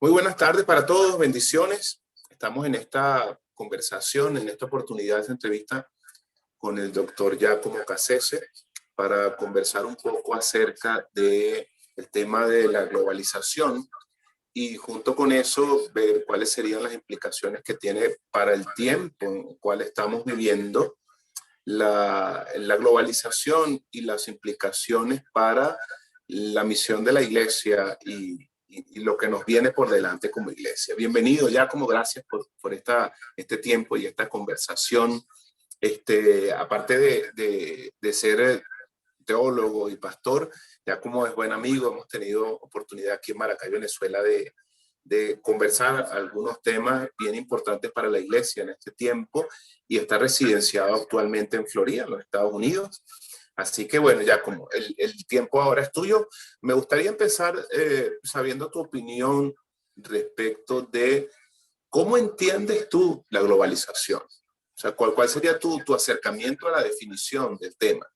Muy buenas tardes para todos, bendiciones. Estamos en esta conversación, en esta oportunidad de entrevista con el doctor Giacomo Cassese para conversar un poco acerca del tema de la globalización y junto con eso ver cuáles serían las implicaciones que tiene para el tiempo en el cual estamos viviendo la globalización y las implicaciones para la misión de la iglesia y lo que nos viene por delante como iglesia. Bienvenido, Giacomo, gracias por este tiempo y esta conversación. Aparte de ser teólogo y pastor, Giacomo es buen amigo, hemos tenido oportunidad aquí en Maracay, Venezuela, de conversar algunos temas bien importantes para la iglesia en este tiempo y está residenciado actualmente en Florida, en los Estados Unidos. Así que bueno, ya como el tiempo ahora es tuyo, me gustaría empezar sabiendo tu opinión respecto de cómo entiendes tú la globalización. O sea, ¿cuál sería tu acercamiento a la definición del tema?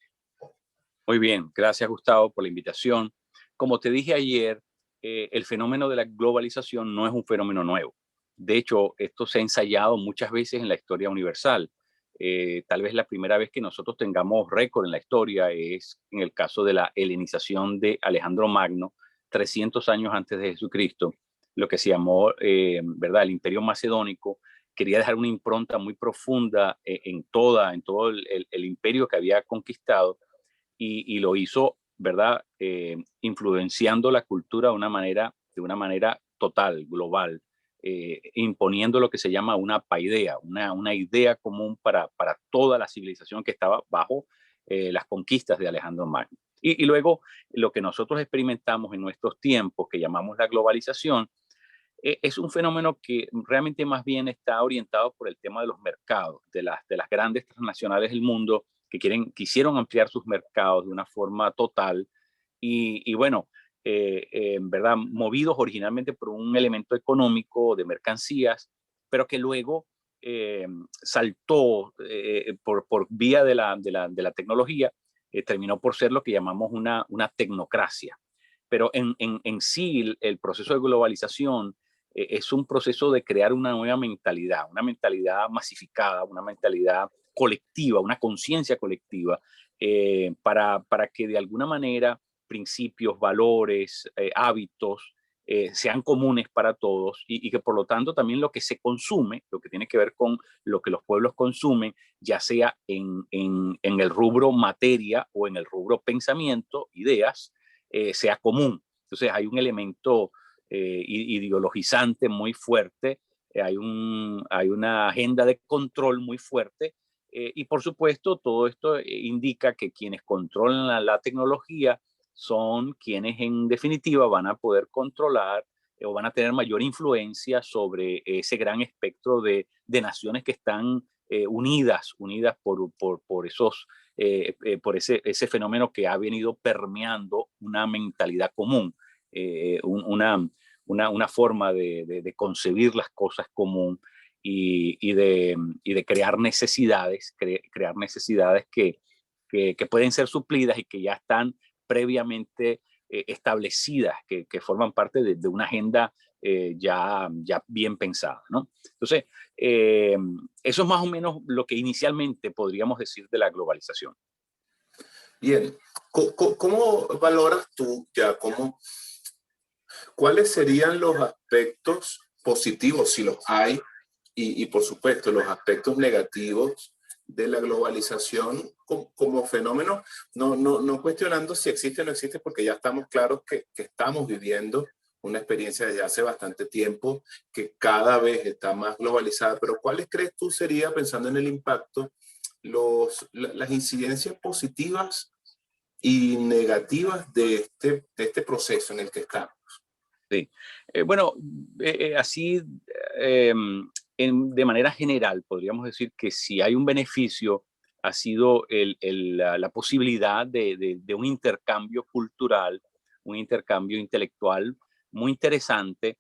Muy bien, gracias Gustavo por la invitación. Como te dije ayer, el fenómeno de la globalización no es un fenómeno nuevo. De hecho, esto se ha ensayado muchas veces en la historia universal. Tal vez la primera vez que nosotros tengamos récord en la historia es en el caso de la helenización de Alejandro Magno, 300 años antes de Jesucristo, lo que se llamó, ¿verdad? El Imperio Macedónico. Quería dejar una impronta muy profunda en todo el imperio que había conquistado y lo hizo, ¿verdad? Influenciando la cultura de una manera total, global, imponiendo lo que se llama una paideia, una idea común para toda la civilización que estaba bajo las conquistas de Alejandro Magno. Y luego lo que nosotros experimentamos en nuestros tiempos, que llamamos la globalización, es un fenómeno que realmente más bien está orientado por el tema de los mercados, de las grandes transnacionales del mundo que quisieron ampliar sus mercados de una forma total y bueno, en verdad, movidos originalmente por un elemento económico de mercancías, pero que luego saltó por vía de la tecnología, terminó por ser lo que llamamos una tecnocracia. Pero en sí, el proceso de globalización es un proceso de crear una nueva mentalidad, una mentalidad masificada, una mentalidad colectiva, una conciencia colectiva, para que de alguna manera principios, valores, hábitos sean comunes para todos y que por lo tanto también lo que se consume, lo que tiene que ver con lo que los pueblos consumen, ya sea en el rubro materia o en el rubro pensamiento, ideas, sea común. Entonces hay un elemento ideologizante muy fuerte, hay una agenda de control muy fuerte y por supuesto todo esto indica que quienes controlan la tecnología son quienes en definitiva van a poder controlar o van a tener mayor influencia sobre ese gran espectro de naciones que están unidas por ese fenómeno que ha venido permeando una mentalidad común, una forma de concebir las cosas común y de crear necesidades, crear necesidades que pueden ser suplidas y que ya están previamente establecidas, que forman parte de una agenda ya bien pensada, ¿no? Entonces, eso es más o menos lo que inicialmente podríamos decir de la globalización. Bien, ¿cómo valoras tú ya cuáles serían los aspectos positivos, si los hay, y por supuesto los aspectos negativos de la globalización como fenómeno, no cuestionando si existe o no existe, porque ya estamos claros que estamos viviendo una experiencia desde hace bastante tiempo que cada vez está más globalizada, pero ¿cuáles crees tú sería, pensando en el impacto, las incidencias positivas y negativas de este proceso en el que estamos? Sí. Bueno, así eh, de manera general podríamos decir que si hay un beneficio ha sido la posibilidad de un intercambio cultural, un intercambio intelectual muy interesante,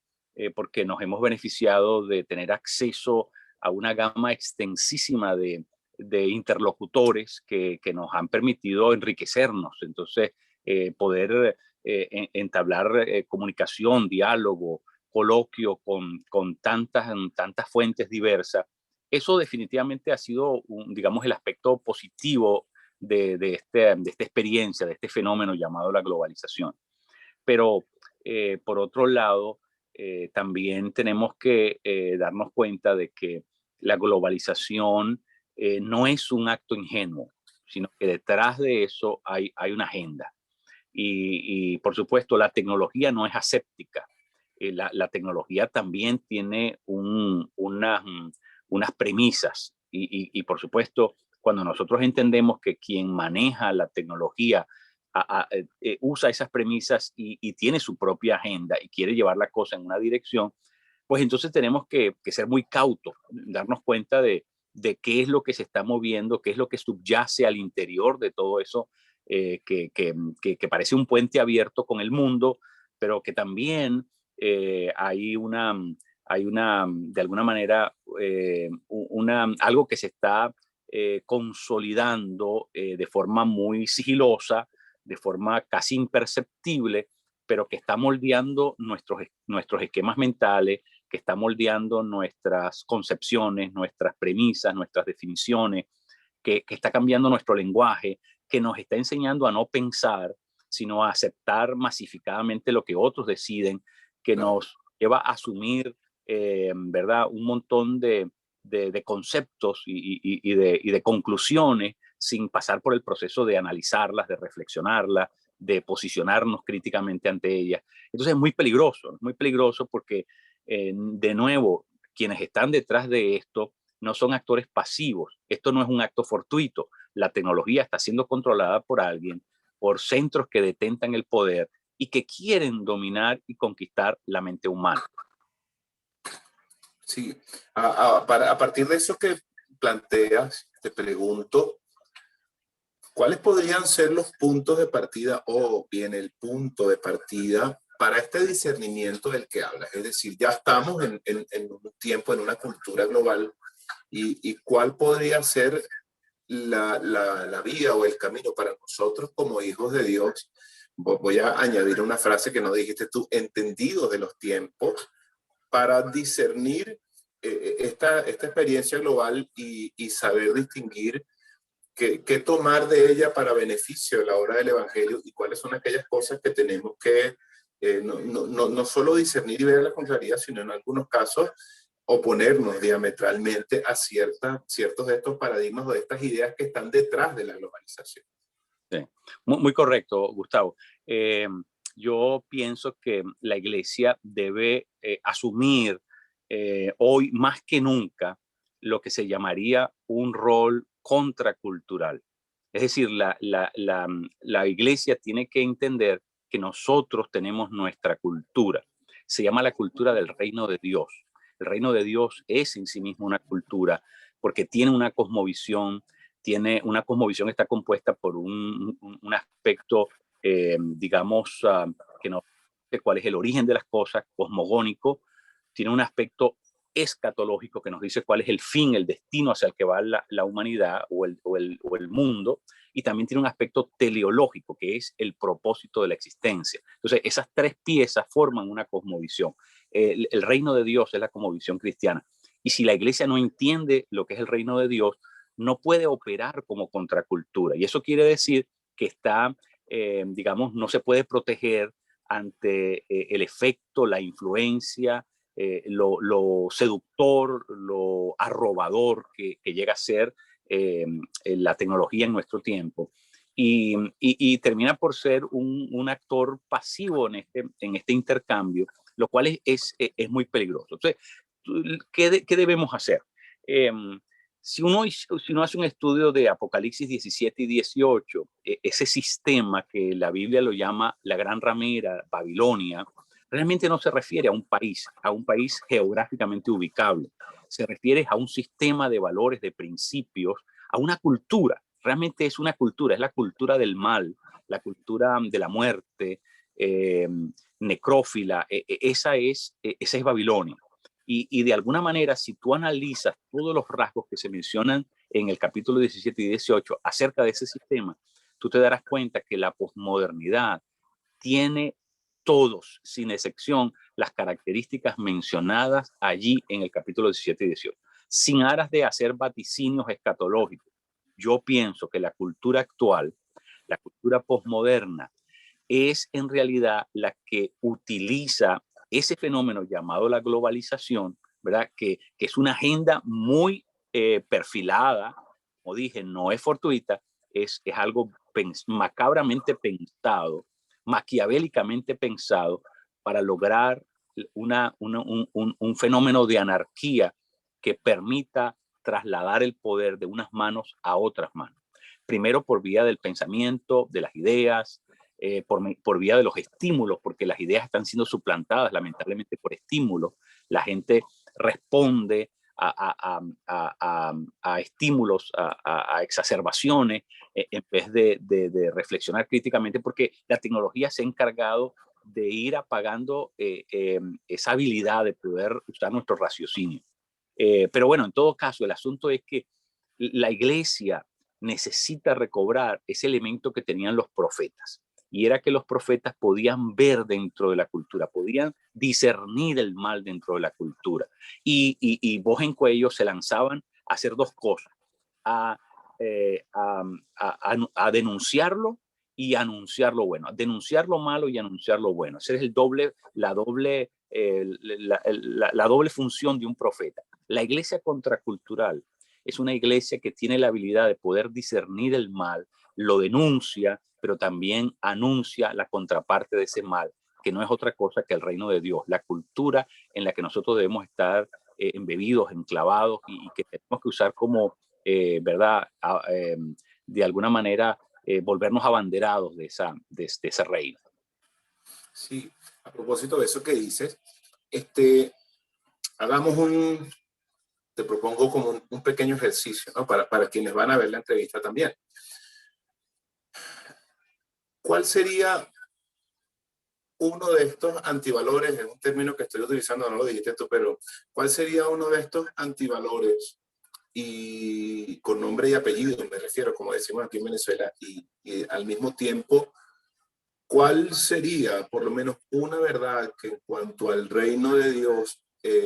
porque nos hemos beneficiado de tener acceso a una gama extensísima de interlocutores que nos han permitido enriquecernos. Entonces, poder entablar comunicación, diálogo coloquio con tantas fuentes diversas. Eso definitivamente ha sido, digamos, el aspecto positivo de esta experiencia, de este fenómeno llamado la globalización. Pero por otro lado, también tenemos que darnos cuenta de que la globalización no es un acto ingenuo, sino que detrás de eso hay una agenda. Y por supuesto, la tecnología no es aséptica. La tecnología también tiene unas premisas. Y por supuesto, cuando nosotros entendemos que quien maneja la tecnología usa esas premisas y tiene su propia agenda y quiere llevar la cosa en una dirección, pues entonces tenemos que ser muy cautos, darnos cuenta de qué es lo que se está moviendo, qué es lo que subyace al interior de todo eso, que parece un puente abierto con el mundo, pero que también hay de alguna manera, algo que se está consolidando de forma muy sigilosa, de forma casi imperceptible, pero que está moldeando nuestros esquemas mentales, que está moldeando nuestras concepciones, nuestras premisas, nuestras definiciones, que está cambiando nuestro lenguaje, que nos está enseñando a no pensar, sino a aceptar masificadamente lo que otros deciden, que nos lleva a asumir, ¿verdad?, un montón de conceptos y de conclusiones sin pasar por el proceso de analizarlas, de reflexionarlas, de posicionarnos críticamente ante ellas. Entonces es muy peligroso porque, de nuevo, quienes están detrás de esto no son actores pasivos. Esto no es un acto fortuito. La tecnología está siendo controlada por alguien, por centros que detentan el poder y que quieren dominar y conquistar la mente humana. Sí, a partir de eso que planteas, te pregunto, ¿cuáles podrían ser los puntos de partida o bien el punto de partida para este discernimiento del que hablas? Es decir, ya estamos en un tiempo, en una cultura global, y ¿cuál podría ser la vía o el camino para nosotros como hijos de Dios? Voy a añadir una frase que no dijiste tú, entendidos de los tiempos, para discernir esta experiencia global y saber distinguir qué tomar de ella para beneficio de la obra del Evangelio y cuáles son aquellas cosas que tenemos que no solo discernir y ver la contrariedad, sino en algunos casos oponernos diametralmente a ciertos de estos paradigmas o de estas ideas que están detrás de la globalización. Sí. Muy correcto, Gustavo. Yo pienso que la iglesia debe asumir hoy más que nunca lo que se llamaría un rol contracultural. Es decir, la iglesia tiene que entender que nosotros tenemos nuestra cultura. Se llama la cultura del reino de Dios. El reino de Dios es en sí mismo una cultura porque tiene una cosmovisión, está compuesta por un aspecto, digamos, que no sé cuál es el origen de las cosas, cosmogónico, tiene un aspecto escatológico que nos dice cuál es el fin, el destino hacia el que va la humanidad o el mundo, y también tiene un aspecto teleológico, que es el propósito de la existencia. Entonces, esas tres piezas forman una cosmovisión. El reino de Dios es la cosmovisión cristiana. Y si la iglesia no entiende lo que es el reino de Dios, no puede operar como contracultura. Y eso quiere decir que está, digamos, no se puede proteger ante el efecto, la influencia, lo seductor, lo arrobador que llega a ser la tecnología en nuestro tiempo. Y termina por ser un actor pasivo en este intercambio, lo cual es muy peligroso. Entonces, ¿qué debemos hacer? Si uno hace un estudio de Apocalipsis 17 y 18, ese sistema que la Biblia lo llama la gran ramera, Babilonia, realmente no se refiere a un país geográficamente ubicable. Se refiere a un sistema de valores, de principios, a una cultura. Realmente es una cultura, es la cultura del mal, la cultura de la muerte, necrófila. Esa es Babilonia. Y de alguna manera, si tú analizas todos los rasgos que se mencionan en el capítulo 17 y 18 acerca de ese sistema, tú te darás cuenta que la posmodernidad tiene todos, sin excepción, las características mencionadas allí en el capítulo 17 y 18, sin aras de hacer vaticinios escatológicos. Yo pienso que la cultura actual, la cultura posmoderna, es en realidad la que utiliza ese fenómeno llamado la globalización, ¿verdad? Que es una agenda muy perfilada, como dije, no es fortuita, es algo macabramente pensado, maquiavélicamente pensado para lograr un fenómeno de anarquía que permita trasladar el poder de unas manos a otras manos. Primero por vía del pensamiento, de las ideas, por vía de los estímulos, porque las ideas están siendo suplantadas lamentablemente por estímulos. La gente responde a estímulos, a exacerbaciones, en vez de reflexionar críticamente, porque la tecnología se ha encargado de ir apagando esa habilidad de poder usar nuestro raciocinio. Pero bueno, en todo caso, el asunto es que la iglesia necesita recobrar ese elemento que tenían los profetas, y era que los profetas podían ver dentro de la cultura, podían discernir el mal dentro de la cultura. Y voz en cuello se lanzaban a hacer dos cosas, a, a denunciarlo y anunciar lo bueno, a denunciar lo malo y anunciar lo bueno. Esa es la doble función de un profeta. La iglesia contracultural es una iglesia que tiene la habilidad de poder discernir el mal, lo denuncia, pero también anuncia la contraparte de ese mal, que no es otra cosa que el reino de Dios, la cultura en la que nosotros debemos estar embebidos, enclavados, y que tenemos que usar como, ¿verdad? De alguna manera, volvernos abanderados de ese reino. Sí, a propósito de eso que dices, hagamos te propongo como un pequeño ejercicio, ¿no? Para quienes van a ver la entrevista también. ¿Cuál sería uno de estos antivalores? Es un término que estoy utilizando, no lo dijiste tú, pero ¿cuál sería uno de estos antivalores? Y con nombre y apellido, me refiero, como decimos aquí en Venezuela, y al mismo tiempo, ¿cuál sería por lo menos una verdad que en cuanto al reino de Dios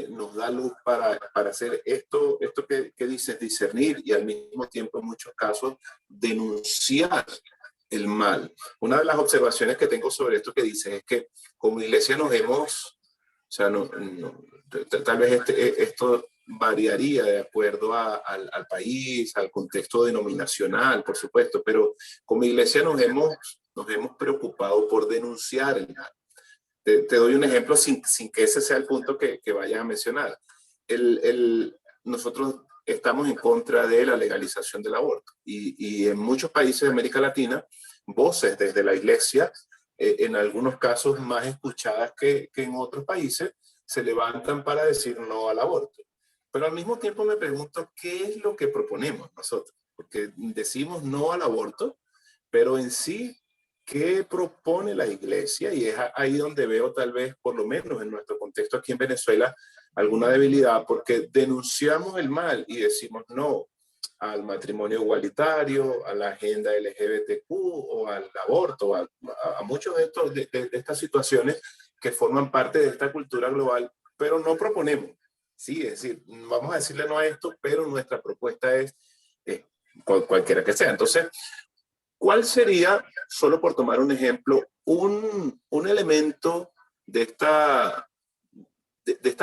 nos da luz para hacer esto que dices, discernir y al mismo tiempo en muchos casos denunciar el mal? Una de las observaciones que tengo sobre esto que dices es que como iglesia nos hemos, o sea, tal vez esto variaría de acuerdo al país, al contexto denominacional, por supuesto, pero como iglesia nos hemos preocupado por denunciar el mal. Te doy un ejemplo sin que ese sea el punto que vayas a mencionar. Nosotros estamos en contra de la legalización del aborto y en muchos países de América Latina, voces desde la iglesia, en algunos casos más escuchadas que en otros países, se levantan para decir no al aborto. Pero al mismo tiempo me pregunto qué es lo que proponemos nosotros, porque decimos no al aborto, pero en sí, ¿qué propone la iglesia? Y es ahí donde veo tal vez, por lo menos en nuestro contexto aquí en Venezuela, alguna debilidad, porque denunciamos el mal y decimos no al matrimonio igualitario, a la agenda LGBTQ o al aborto, a muchos de estas situaciones que forman parte de esta cultura global, pero no proponemos. Sí, es decir, vamos a decirle no a esto, pero nuestra propuesta es cualquiera que sea. Entonces, ¿cuál sería, solo por tomar un ejemplo, un elemento de esta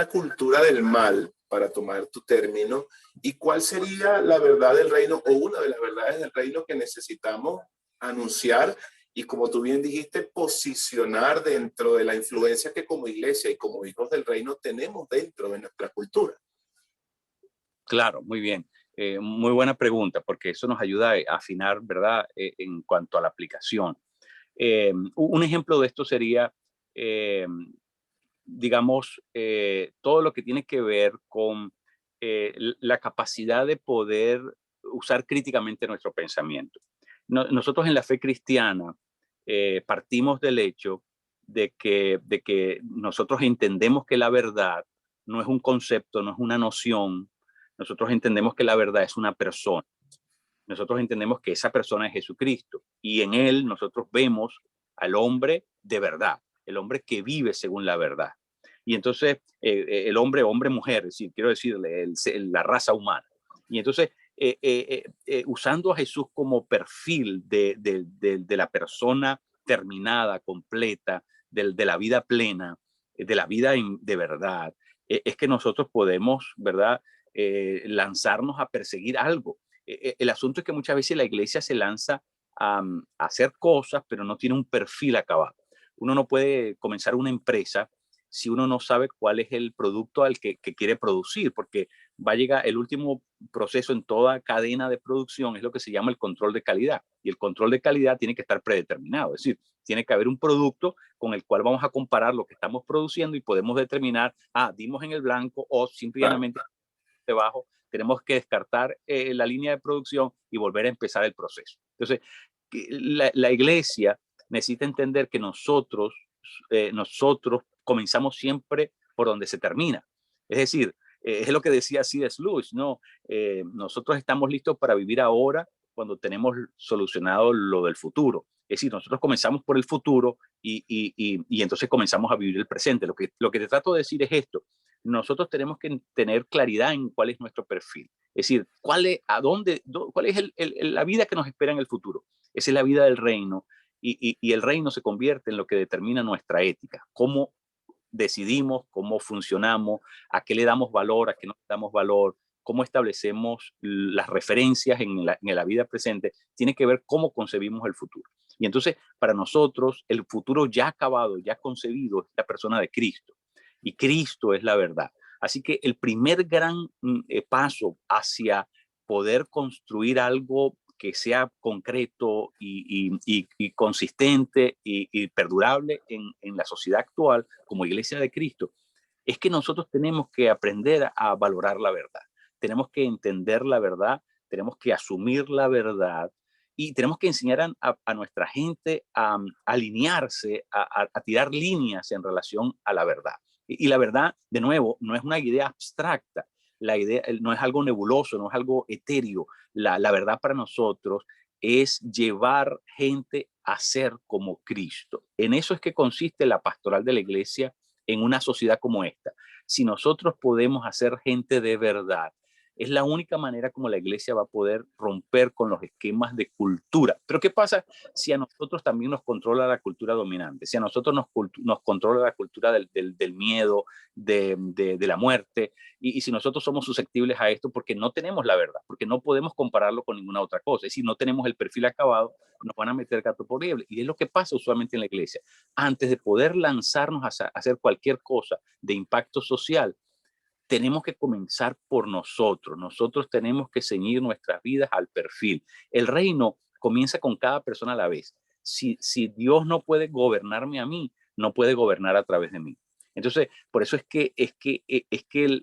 cultura del mal, para tomar tu término, y cuál sería la verdad del reino o una de las verdades del reino que necesitamos anunciar y, como tú bien dijiste, posicionar dentro de la influencia que como iglesia y como hijos del reino tenemos dentro de nuestra cultura? Claro, muy bien. Muy buena pregunta, porque eso nos ayuda a afinar, ¿verdad? En cuanto a la aplicación. Un ejemplo de esto sería, eh, digamos, todo lo que tiene que ver con la capacidad de poder usar críticamente nuestro pensamiento. Nosotros en la fe cristiana partimos del hecho de que nosotros entendemos que la verdad no es un concepto, no es una noción. Nosotros entendemos que la verdad es una persona. Nosotros entendemos que esa persona es Jesucristo y en él nosotros vemos al hombre de verdad. el hombre que vive según la verdad. Y entonces el hombre, mujer, es decir, quiero decirle, la raza humana. Y entonces, usando a Jesús como perfil de la persona terminada, completa, de la vida plena, de la vida de verdad, es que nosotros podemos, ¿verdad?, lanzarnos a perseguir algo. El asunto es que muchas veces la iglesia se lanza a hacer cosas, pero no tiene un perfil acabado. Uno no puede comenzar una empresa si uno no sabe cuál es el producto al que quiere producir, porque va a llegar el último proceso en toda cadena de producción, es lo que se llama el control de calidad. Y el control de calidad tiene que estar predeterminado, es decir, tiene que haber un producto con el cual vamos a comparar lo que estamos produciendo y podemos determinar, dimos en el blanco o simplemente debajo, tenemos que descartar la línea de producción y volver a empezar el proceso. Entonces, la iglesia necesita entender que nosotros comenzamos siempre por donde se termina. Es decir, es lo que decía C.S. Lewis, ¿no? Nosotros estamos listos para vivir ahora cuando tenemos solucionado lo del futuro. Es decir, nosotros comenzamos por el futuro y entonces comenzamos a vivir el presente. Lo que te trato de decir es esto. Nosotros tenemos que tener claridad en cuál es nuestro perfil. Es decir, cuál es la vida que nos espera en el futuro. Esa es la vida del reino y el reino se convierte en lo que determina nuestra ética. Cómo decidimos, cómo funcionamos, a qué le damos valor, a qué no le damos valor, cómo establecemos las referencias en la vida presente, tiene que ver cómo concebimos el futuro. Y entonces, para nosotros, el futuro ya acabado, ya concebido, es la persona de Cristo. Y Cristo es la verdad. Así que el primer gran paso hacia poder construir algo que sea concreto y consistente y perdurable en la sociedad actual como Iglesia de Cristo, es que nosotros tenemos que aprender a valorar la verdad. Tenemos que entender la verdad, tenemos que asumir la verdad y tenemos que enseñar a nuestra gente a alinearse, a tirar líneas en relación a la verdad. Y la verdad, de nuevo, no es una idea abstracta, la idea no es algo nebuloso, no es algo etéreo. La verdad para nosotros es llevar gente a ser como Cristo. En eso es que consiste la pastoral de la iglesia en una sociedad como esta. Si nosotros podemos hacer gente de verdad, es la única manera como la iglesia va a poder romper con los esquemas de cultura. Pero ¿qué pasa si a nosotros también nos controla la cultura dominante? Si a nosotros nos controla la cultura del miedo, de la muerte, y si nosotros somos susceptibles a esto porque no tenemos la verdad, porque no podemos compararlo con ninguna otra cosa, es decir, no tenemos el perfil acabado, nos van a meter gato por liebre. Y es lo que pasa usualmente en la iglesia. Antes de poder lanzarnos a hacer cualquier cosa de impacto social, tenemos que comenzar por nosotros. Nosotros tenemos que ceñir nuestras vidas al perfil. El reino comienza con cada persona a la vez. Si Dios no puede gobernarme a mí, no puede gobernar a través de mí. Entonces, por eso es que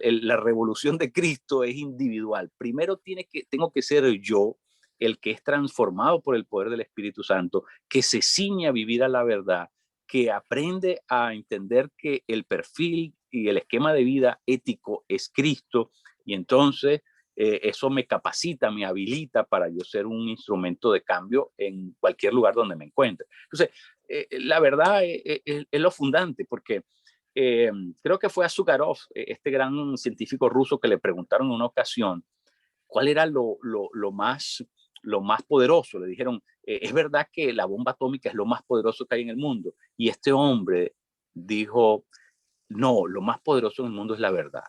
la revolución de Cristo es individual. Primero tengo que ser yo el que es transformado por el poder del Espíritu Santo, que se ciña a vivir a la verdad, que aprende a entender que el perfil y el esquema de vida ético es Cristo, y entonces eso me capacita, me habilita para yo ser un instrumento de cambio en cualquier lugar donde me encuentre. Entonces, la verdad es lo fundante, porque creo que fue a Zucarov, este gran científico ruso, que le preguntaron en una ocasión cuál era lo más poderoso. Le dijeron, es verdad que la bomba atómica es lo más poderoso que hay en el mundo. Y este hombre dijo, no, lo más poderoso en el mundo es la verdad.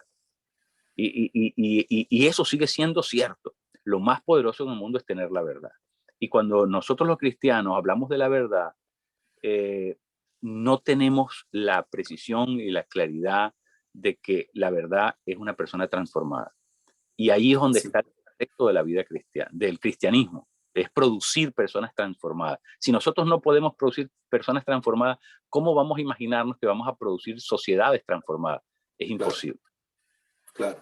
Y eso sigue siendo cierto. Lo más poderoso en el mundo es tener la verdad. Y cuando nosotros los cristianos hablamos de la verdad, no tenemos la precisión y la claridad de que la verdad es una persona transformada. Y ahí es donde está el efecto de la vida cristiana, del cristianismo, es producir personas transformadas. Si nosotros no podemos producir personas transformadas, ¿cómo vamos a imaginarnos que vamos a producir sociedades transformadas? Es imposible. Claro.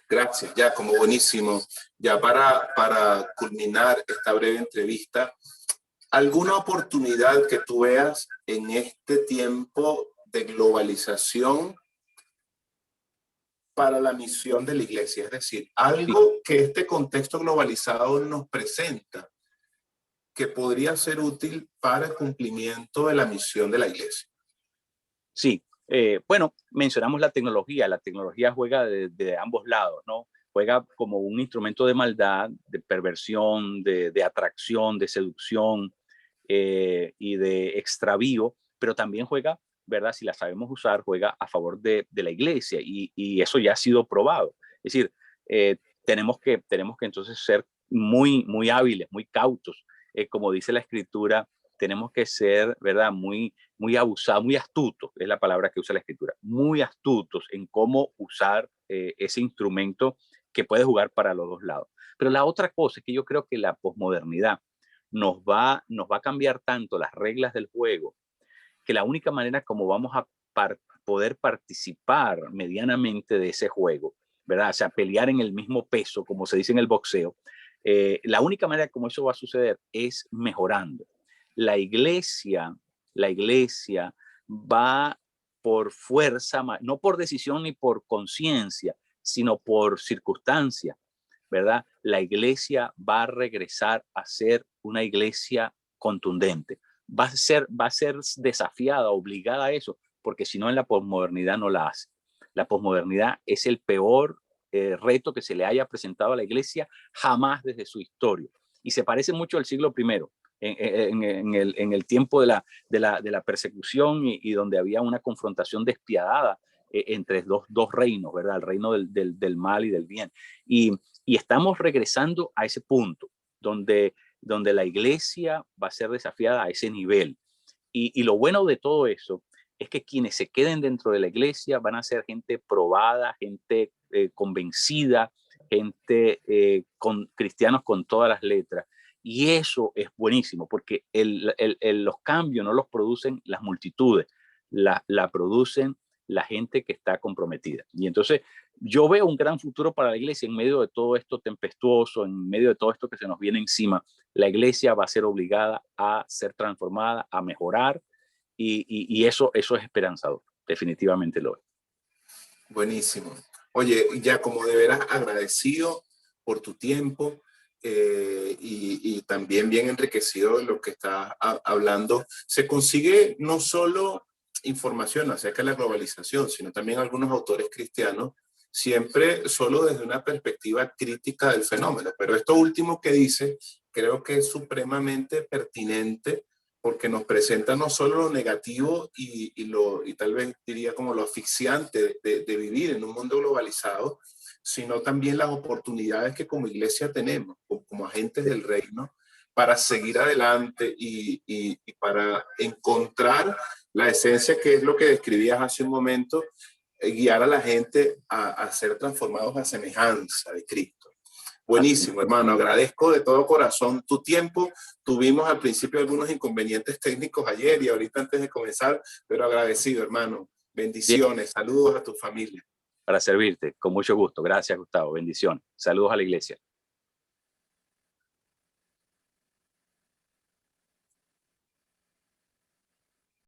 Gracias, ya como buenísimo. Ya para culminar esta breve entrevista, ¿alguna oportunidad que tú veas en este tiempo de globalización para la misión de la iglesia? Es decir, algo que este contexto globalizado nos presenta que podría ser útil para el cumplimiento de la misión de la iglesia. Sí, bueno, mencionamos la tecnología juega de ambos lados, ¿no? Juega como un instrumento de maldad, de perversión, de atracción, de seducción y de extravío, pero también juega, ¿verdad? Si la sabemos usar, juega a favor de la iglesia y eso ya ha sido probado. Es decir, tenemos que entonces ser muy hábiles, muy cautos. Como dice la escritura, tenemos que ser, ¿verdad? Muy abusados, muy astutos, es la palabra que usa la escritura, muy astutos en cómo usar ese instrumento que puede jugar para los dos lados. Pero la otra cosa es que yo creo que la posmodernidad nos va a cambiar tanto las reglas del juego que la única manera como vamos a poder participar medianamente de ese juego, ¿verdad? O sea, pelear en el mismo peso, como se dice en el boxeo, la única manera como eso va a suceder es mejorando. La iglesia, la iglesia va por fuerza, no por decisión ni por conciencia, sino por circunstancia, ¿verdad? La iglesia va a regresar a ser una iglesia contundente. Va a ser desafiada, obligada a eso, porque si no en la posmodernidad no la hace. La posmodernidad es el peor reto que se le haya presentado a la iglesia jamás desde su historia. Y se parece mucho al siglo I, en el tiempo de la persecución y donde había una confrontación despiadada entre dos reinos, ¿verdad? El reino del mal y del bien. Y estamos regresando a ese punto donde la iglesia va a ser desafiada a ese nivel. Y lo bueno de todo eso es que quienes se queden dentro de la iglesia van a ser gente probada, gente convencida, gente cristianos con todas las letras. Y eso es buenísimo, porque los cambios no los producen las multitudes, la producen la gente que está comprometida. Y entonces yo veo un gran futuro para la iglesia en medio de todo esto tempestuoso, en medio de todo esto que se nos viene encima. La iglesia va a ser obligada a ser transformada, a mejorar, y eso es esperanzador, definitivamente lo es. Buenísimo. Oye, ya como de veras agradecido por tu tiempo y también bien enriquecido de lo que estás hablando. Se consigue no solo información acerca de la globalización, sino también algunos autores cristianos, siempre solo desde una perspectiva crítica del fenómeno. Pero esto último que dice, creo que es supremamente pertinente porque nos presenta no solo lo negativo y tal vez diría como lo asfixiante de vivir en un mundo globalizado, sino también las oportunidades que como iglesia tenemos, como agentes del reino, para seguir adelante y para encontrar la esencia que es lo que describías hace un momento, guiar a la gente a ser transformados a semejanza de Cristo. Buenísimo, hermano. Agradezco de todo corazón tu tiempo. Tuvimos al principio algunos inconvenientes técnicos ayer y ahorita antes de comenzar, pero agradecido, hermano. Bien, Bendiciones. Saludos a tu familia. para servirte, con mucho gusto. Gracias, Gustavo. Bendiciones. Saludos a la iglesia.